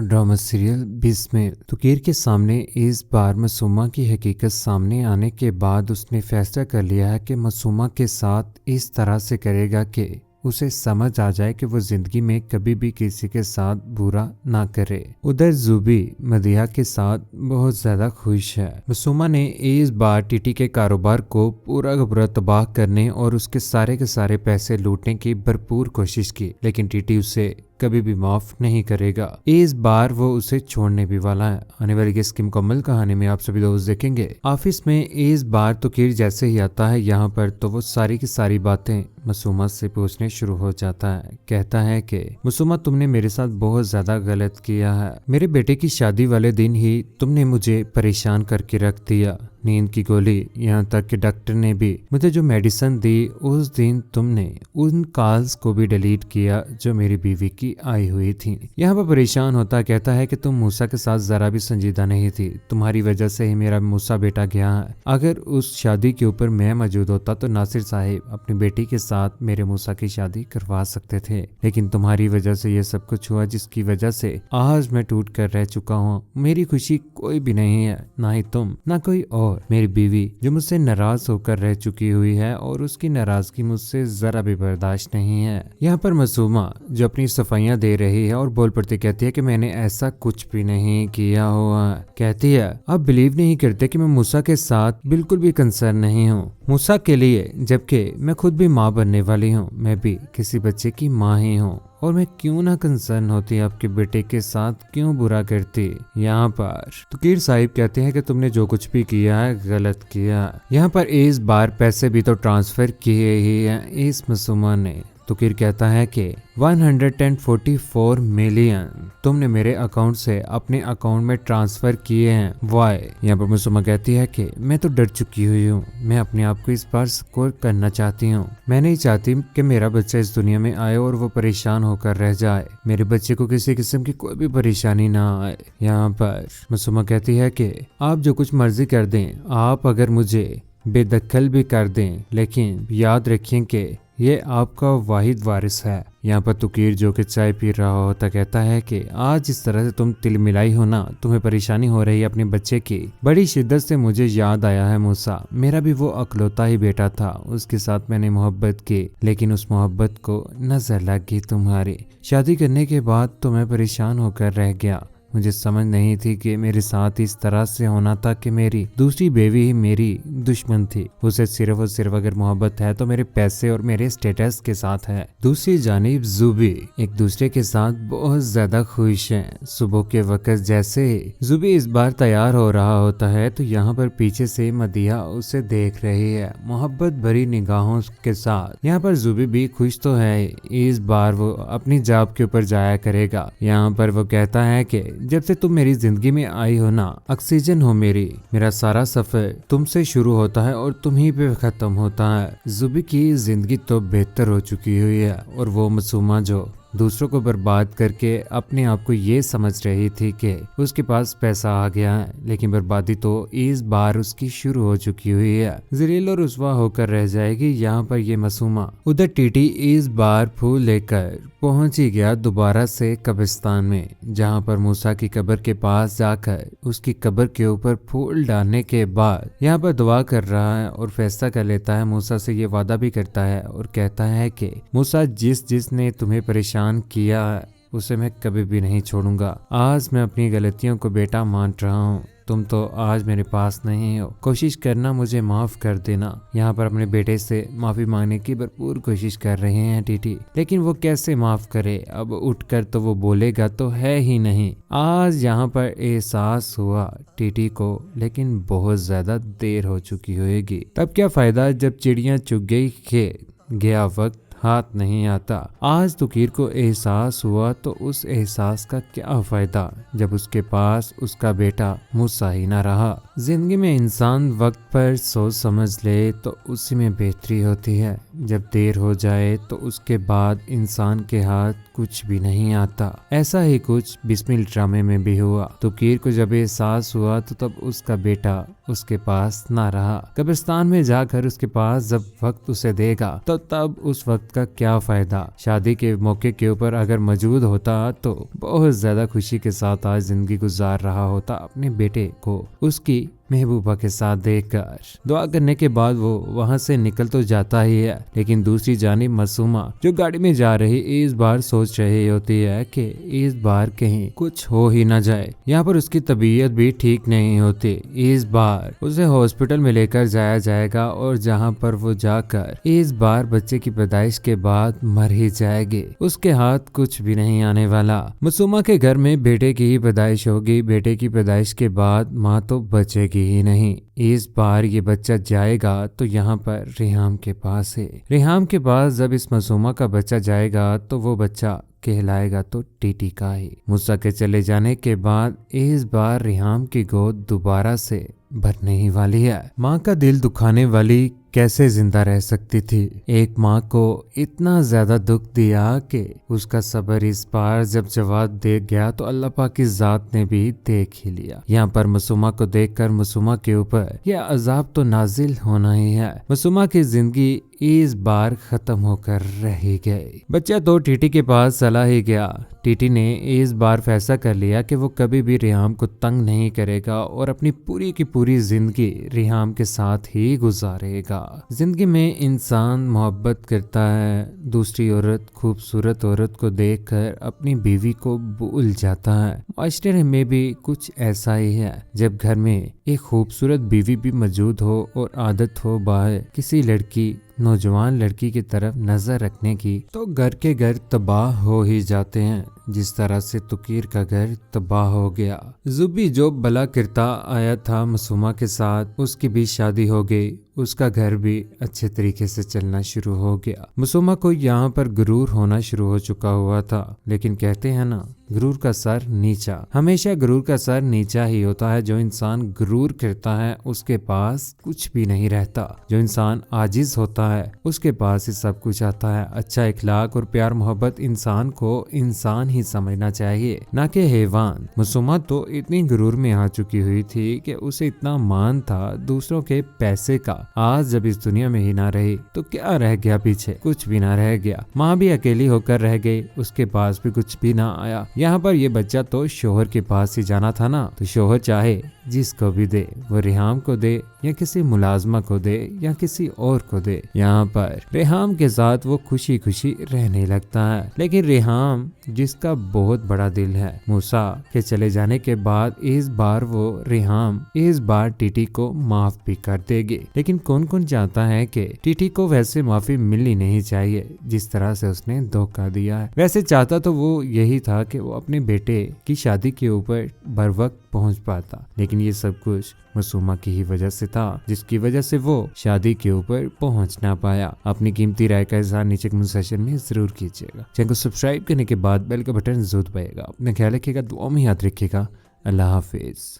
Drama serial 20 में तुकीर के सामने इस बार मासूमा की हकीकत सामने आने के बाद उसने फैसला कर लिया है कि मासूमा के साथ इस तरह से करेगा कि उसे समझ आ जाए कि वो जिंदगी में कभी भी किसी के साथ बुरा ना करे। उधर जुबी मदिया के साथ बहुत ज्यादा खुश है। मासूमा ने इस बार टीटी के कारोबार को पूरा का पूरा तबाह करने और उसके सारे के सारे पैसे लूटने की भरपूर कोशिश की, लेकिन टीटी उसे कभी भी माफ नहीं करेगा। इस बार वो उसे छोड़ने भी वाला है। आने वाली इसकी मुकम्मल कहानी में आप सभी दोस्त देखेंगे। ऑफिस में इस बार तुकीर जैसे ही आता है यहाँ पर तो वो सारी की सारी बातें मासूमा से पूछने शुरू हो जाता है। कहता है कि मासूमा, तुमने मेरे साथ बहुत ज्यादा गलत किया है। मेरे बेटे की शादी वाले दिन ही तुमने मुझे परेशान करके रख दिया। नींद की गोली, यहाँ तक कि डॉक्टर ने भी मुझे जो मेडिसिन दी, उस दिन तुमने उन कॉल्स को भी डिलीट किया जो मेरी बीवी की आई हुई थी। यहाँ पर परेशान होता कहता है कि तुम मूसा के साथ जरा भी संजीदा नहीं थी। तुम्हारी वजह से ही मेरा मूसा बेटा गया है। अगर उस शादी के ऊपर मैं मौजूद होता तो नासिर साहिब अपनी बेटी के साथ मेरे मूसा की शादी करवा सकते थे, लेकिन तुम्हारी वजह से ये सब कुछ हुआ, जिसकी वजह से आज मैं टूट कर रह चुका हूँ। मेरी खुशी कोई भी नहीं है, ना ही तुम, ना कोई और। मेरी बीवी जो मुझसे नाराज होकर रह चुकी हुई है और उसकी नाराजगी मुझसे जरा भी बर्दाश्त नहीं है। यहाँ पर मासूमा जो अपनी सफाइयाँ दे रही है और बोल पड़ती कहती है कि मैंने ऐसा कुछ भी नहीं किया हुआ। कहती है आप बिलीव नहीं करते कि मैं मूसा के साथ बिल्कुल भी कंसर्न नहीं हूँ, मूसा के लिए, जबकि मैं खुद भी माँ बनने वाली हूँ। मैं भी किसी बच्चे की माँ ही हूँ और मैं क्यों ना कंसर्न होती, आपके बेटे के साथ क्यों बुरा करती। यहाँ पर तुकीर साहिब कहते हैं कि तुमने जो कुछ भी किया है गलत किया। यहाँ पर इस बार पैसे भी तो ट्रांसफर किए ही हैं इस मासूमा ने। तुकीर कहता है कि 144 मिलियन तुमने मेरे अकाउंट से अपने अकाउंट में ट्रांसफर किए हैं। वाई। यहाँ पर मासूमा कहती है कि मैं तो डर चुकी हुई हूँ। मैं अपने आप को इस बार स्कोर करना चाहती हूँ। मैं नहीं चाहती कि मेरा बच्चा इस दुनिया में आए और वो परेशान होकर रह जाए। मेरे बच्चे को किसी किस्म की कोई भी परेशानी ना आए। यहाँ पर मासूमा कहती है कि आप जो कुछ मर्जी कर दें, आप अगर मुझे बेदखल भी कर दें, लेकिन याद रखें कि ये आपका वाहिद वारिस है। यहाँ पर तुकीर जो कि चाय पी रहा होता कहता है कि आज जिस तरह से तुम तिल मिलाई हो ना, तुम्हें परेशानी हो रही है अपने बच्चे की, बड़ी शिद्दत से मुझे याद आया है मूसा। मेरा भी वो अकलौता ही बेटा था, उसके साथ मैंने मोहब्बत की, लेकिन उस मोहब्बत को नजर लग गई तुम्हारी। शादी करने के बाद तो मैं परेशान होकर रह गया। मुझे समझ नहीं थी कि मेरे साथ इस तरह से होना था कि मेरी दूसरी बेबी ही मेरी दुश्मन थी। उसे सिर्फ और सिर्फ अगर मोहब्बत है तो मेरे पैसे और मेरे स्टेटस के साथ है। दूसरी जानिब जुबी एक दूसरे के साथ बहुत ज्यादा खुश हैं। सुबह के वक्त जैसे जुबी इस बार तैयार हो रहा होता है तो यहाँ पर पीछे से मदिया उसे देख रही है मोहब्बत भरी निगाहों के साथ। यहाँ पर जुबी भी खुश तो है, इस बार वो अपनी जॉब के ऊपर जाया करेगा। यहाँ पर वो कहता है कि जब से तुम मेरी जिंदगी में आई हो ना, ऑक्सीजन हो मेरा सारा सफर तुमसे शुरू होता है और तुम ही पे खत्म होता है। जुबी की जिंदगी तो बेहतर हो चुकी हुई है और वो मासूमा जो दूसरों को बर्बाद करके अपने आप को ये समझ रही थी कि उसके पास पैसा आ गया है, लेकिन बर्बादी तो इस बार उसकी शुरू हो चुकी हुई है। जलील और रुस्वा होकर रह जाएगी यहाँ पर ये मासूमा। उधर टीटी इस बार फूल लेकर पहुंच ही गया दोबारा से कब्रिस्तान में, जहाँ पर मूसा की कब्र के पास जाकर उसकी कब्र के ऊपर फूल डालने के बाद यहाँ पर दुआ कर रहा है और फैसला कर लेता है। मूसा से ये वादा भी करता है और कहता है कि मूसा, जिसने तुम्हें परेशान किया है उसे मैं कभी भी नहीं छोड़ूंगा। आज मैं अपनी गलतियों को बेटा मान रहा हूँ। तुम तो आज मेरे पास नहीं हो, कोशिश करना मुझे माफ कर देना। यहाँ पर अपने बेटे से माफी मांगने की भरपूर कोशिश कर रहे हैं टीटी, लेकिन वो कैसे माफ करे। अब उठकर तो वो बोलेगा तो है ही नहीं। आज यहाँ पर एहसास हुआ टीटी को, लेकिन बहुत ज्यादा देर हो चुकी होगी। तब क्या फायदा जब चिड़िया चुग गई कि गया वक्त हाथ नहीं आता। आज तुकीर को एहसास हुआ तो उस एहसास का क्या फायदा जब उसके पास उसका बेटा मूसा ही ना रहा। जिंदगी में इंसान वक्त पर सोच समझ ले तो उसी में बेहतरी होती है। जब देर हो जाए तो उसके बाद इंसान के हाथ कुछ भी नहीं आता। ऐसा ही कुछ बिस्मिल ड्रामे में भी हुआ। तुकीर को जब एहसास हुआ तो तब उसका बेटा उसके पास ना रहा। कब्रिस्तान में जाकर उसके पास जब वक्त उसे देगा तो तब उस वक्त का क्या फायदा। शादी के मौके के ऊपर अगर मौजूद होता तो बहुत ज्यादा खुशी के साथ आज जिंदगी गुजार रहा होता अपने बेटे को उसकी महबूबा के साथ देखकर। दुआ करने के बाद वो वहां से निकल तो जाता ही है, लेकिन दूसरी जानिब मासूमा जो गाड़ी में जा रही इस बार सोच रही होती है कि इस बार कहीं कुछ हो ही ना जाए। यहाँ पर उसकी तबीयत भी ठीक नहीं होती। इस बार उसे हॉस्पिटल में लेकर जाया जाएगा और जहाँ पर वो जाकर इस बार बच्चे की पैदाइश के बाद मर ही जाएगी। उसके हाथ कुछ भी नहीं आने वाला। मासूमा के घर में बेटे की ही पैदाइश होगी। बेटे की पैदाइश के बाद माँ तो बचेगी ही नहीं। इस बार ये बच्चा जाएगा तो यहाँ पर रिहाम के पास है। रिहाम के पास जब इस मासूमा का बच्चा जाएगा तो वो बच्चा कहलाएगा तो टीटी का ही। मूसा के चले जाने के बाद इस बार रिहाम की गोद दोबारा से भरने ही वाली है। माँ का दिल दुखाने वाली कैसे जिंदा रह सकती थी। एक माँ को इतना ज्यादा दुख दिया कि उसका सब्र इस बार जब जवाब दे गया तो अल्लाह पाक की जात ने भी देख ही लिया। यहाँ पर मासूमा को देखकर मासूमा के ऊपर यह अजाब तो नाजिल होना ही है। मासूमा की जिंदगी इस बार खत्म होकर रह गई। बच्चा तो टीटी के पास चला ही गया। टीटी ने इस बार फैसला कर लिया कि वो कभी भी रिहाम को तंग नहीं करेगा और अपनी पूरी की पूरी जिंदगी रिहाम के साथ ही गुजारेगा। जिंदगी में इंसान मोहब्बत करता है, दूसरी औरत खूबसूरत औरत को देखकर अपनी बीवी को भूल जाता है। माशरे में भी कुछ ऐसा ही है। जब घर में एक खूबसूरत बीवी भी मौजूद हो और आदत हो बाहर किसी लड़की नौजवान लड़की की तरफ नजर रखने की तो घर के घर तबाह हो ही जाते हैं। जिस तरह से तुकीर का घर तबाह हो गया। जुबी जो भला किरता आया था मासूमा के साथ, उसकी भी शादी हो गई। उसका घर भी अच्छे तरीके से चलना शुरू हो गया। मासूमा को यहाँ पर गुरूर होना शुरू हो चुका हुआ था, लेकिन कहते हैं ना गुरूर का सर नीचा। हमेशा गुरूर का सर नीचा ही होता है। जो इंसान गुरूर करता है उसके पास कुछ भी नहीं रहता। जो इंसान आजिज होता है उसके पास ही सब कुछ आता है। अच्छा इखलाक और प्यार मोहब्बत इंसान को इंसान ही समझना चाहिए, ना कि हैवान। मासूमा तो इतनी गुरूर में आ चुकी हुई थी कि उसे इतना मान था दूसरों के पैसे का। आज जब इस दुनिया में ही ना रही तो क्या रह गया पीछे? कुछ भी ना रह गया। माँ भी अकेली होकर रह गई, उसके पास भी कुछ भी ना आया। यहाँ पर ये बच्चा तो शोहर के पास ही जाना था ना, तो शोहर चाहे जिसको भी दे, वो रिहाम को दे या किसी मुलाजमा को दे या किसी और को दे। यहाँ पर रिहाम के साथ वो खुशी खुशी रहने लगता है। लेकिन रिहाम जिसका बहुत बड़ा दिल है, मूसा के चले जाने के बाद इस बार वो रिहाम इस बार टीटी को माफ भी कर देगी। लेकिन कौन कौन चाहता है कि टीटी को वैसे माफी मिलनी नहीं चाहिए जिस तरह से उसने धोखा दिया है। वैसे चाहता तो वो यही था कि वो अपने बेटे की शादी के ऊपर बर वक्त पहुंच पाता, लेकिन ये सब कुछ मासूमा की ही वजह से था, जिसकी वजह से वो शादी के ऊपर पहुंच ना पाया। अपनी कीमती राय का इज़हार नीचे कमेंट सेक्शन में जरूर कीजिएगा। चैनल को सब्सक्राइब करने के बाद बेल का बटन जरूर दबाइएगा। अपना ख्याल रखिएगा, दुआ में याद रखिएगा। अल्लाह हाफिज।